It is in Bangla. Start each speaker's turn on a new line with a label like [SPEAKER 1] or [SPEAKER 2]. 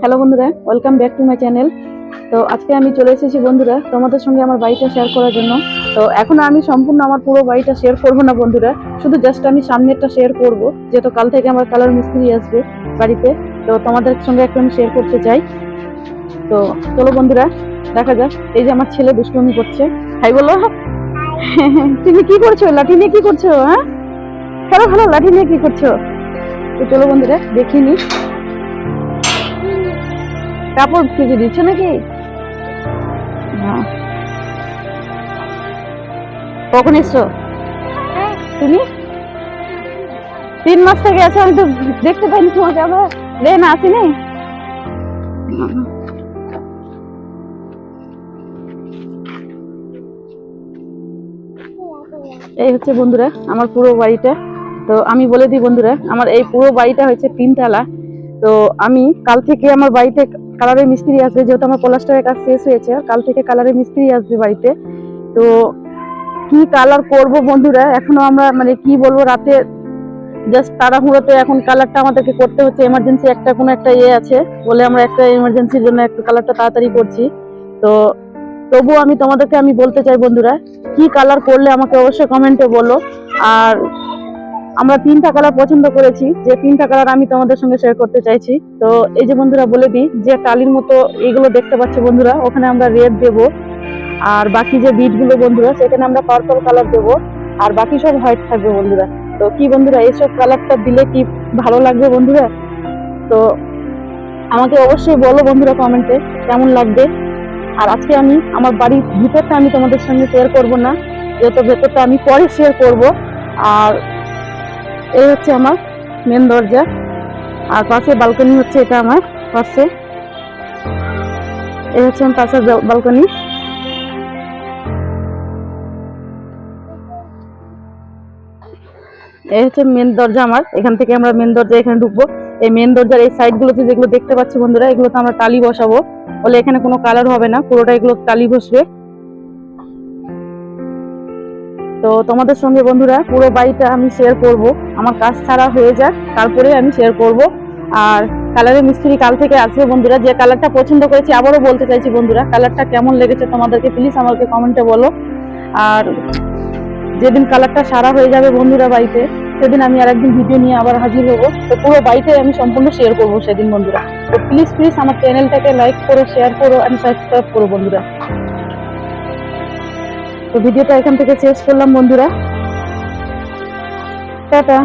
[SPEAKER 1] হ্যালো বন্ধুরা, welcome back to my channel. তো আজকে আমি চলে এসেছি বন্ধুরা তোমাদের সঙ্গে আমার বাড়িটা শেয়ার করার জন্য। তো এখন আমি সম্পূর্ণ আমার পুরো বাড়িটা শেয়ার করবো না বন্ধুরা, শুধু জাস্ট আমি সামনেরটা শেয়ার করব, যেহেতু কাল থেকে আমার কালার মিস্ত্রি আসবে বাড়িতে। তো তোমাদের সঙ্গে একটু আমি শেয়ার করতে চাই। তো চলো বন্ধুরা দেখা যাক। এই যে আমার ছেলে দুষ্টুমি করছে। হাই বলো। তুমি কি করছো? লাঠি নিয়ে কি করছো? হ্যাঁ, ভালো ভালো, লাঠি নিয়ে কি করছো? তো চলো বন্ধুরা দেখিনি। কাপড় কেচে দিচ্ছ নাকি? হ্যাঁ। কখন এসছো তুমি? 3 মাস থেকে আছো, আমি তো দেখতে পাইনি তোমাকে। আবার না আসিনি। এই হচ্ছে বন্ধুরা আমার পুরো বাড়িটা। তো আমি বলে দিই বন্ধুরা, আমার এই পুরো বাড়িটা হচ্ছে 3 তলা। তো আমি কাল থেকে আমার বাড়িতে কালারের মিস্ত্রি আসবে, যেহেতু আমার প্লাস্টারের কাজ শেষ হয়েছে। কাল থেকে কালারের মিস্ত্রি আসবে বাড়িতে। তো কি কালার করব বন্ধুরা, এখনো আমরা মানে কি বলবো, রাতে জাস্ট তাড়াহুড়োতে এখন কালারটা আমাদেরকে করতে হচ্ছে। এমার্জেন্সি একটা কোনো একটা আছে বলে আমরা একটা এমার্জেন্সির জন্য একটু কালারটা তাড়াতাড়ি করছি। তো তবুও আমি তোমাদেরকে আমি বলতে চাই বন্ধুরা, কি কালার করলে আমাকে অবশ্যই কমেন্টে বলো। আর আমরা 3টা কালার পছন্দ করেছি, যে 3টা কালার আমি তোমাদের সঙ্গে শেয়ার করতে চাইছি। তো এই যে বন্ধুরা বলে দিই, যে টালির মতো এইগুলো দেখতে পাচ্ছ বন্ধুরা, ওখানে আমরা রেড দেবো। আর বাকি যে বিট গুলো বন্ধুরা, সেখানে আমরা পার্পল কালার দেবো। আর বাকি সব হোয়াইট থাকবে বন্ধুরা। তো কি বন্ধুরা, এইসব কালারটা দিলে কি ভালো লাগবে বন্ধুরা? তো আমাকে অবশ্যই বলো বন্ধুরা কমেন্টে কেমন লাগবে। আর আজকে আমি আমার বাড়ির ভিতরটা আমি তোমাদের সঙ্গে শেয়ার করব না, যেহেতু ভেতরটা আমি পরে শেয়ার করব। আর এই হচ্ছে আমার মেন দরজা, আর পাশে বালকনি হচ্ছে এটা আমার পাশে। এই হচ্ছে আমার পাশের বালকনি। এই হচ্ছে মেন দরজা আমার, এখান থেকে আমরা মেন দরজা এখানে ঢুকবো। এই মেন দরজার এই সাইড গুলোতে যেগুলো দেখতে পাচ্ছি বন্ধুরা, এগুলো তো আমরা টালি বসাবো, বলে এখানে কোনো কালার হবে না, পুরোটা এগুলো টালি বসবে। তো তোমাদের সঙ্গে বন্ধুরা পুরো বাড়িটা আমি শেয়ার করব, আমার কাজ ছাড়া হয়ে যাক তারপরে আমি শেয়ার করব। আর কালারের মিস্ত্রি কাল থেকে আসবে বন্ধুরা। যে কালারটা পছন্দ করেছি, আবারও বলতে চাইছি বন্ধুরা, কালারটা কেমন লেগেছে তোমাদেরকে প্লিজ আমাকে কমেন্টে বলো। আর যেদিন কালারটা সারা হয়ে যাবে বন্ধুরা বাড়িতে, সেদিন আমি আরেকদিন ভিডিও নিয়ে আবার হাজির হবো। তো পুরো বাড়িটাই আমি সম্পূর্ণ শেয়ার করবো সেদিন বন্ধুরা। তো প্লিজ প্লিজ আমার চ্যানেলটাকে লাইক করো, শেয়ার করো, আমি সাবস্ক্রাইব করো বন্ধুরা। তো ভিডিওটা এখান থেকে শেষ করলাম বন্ধুরা, টাটা।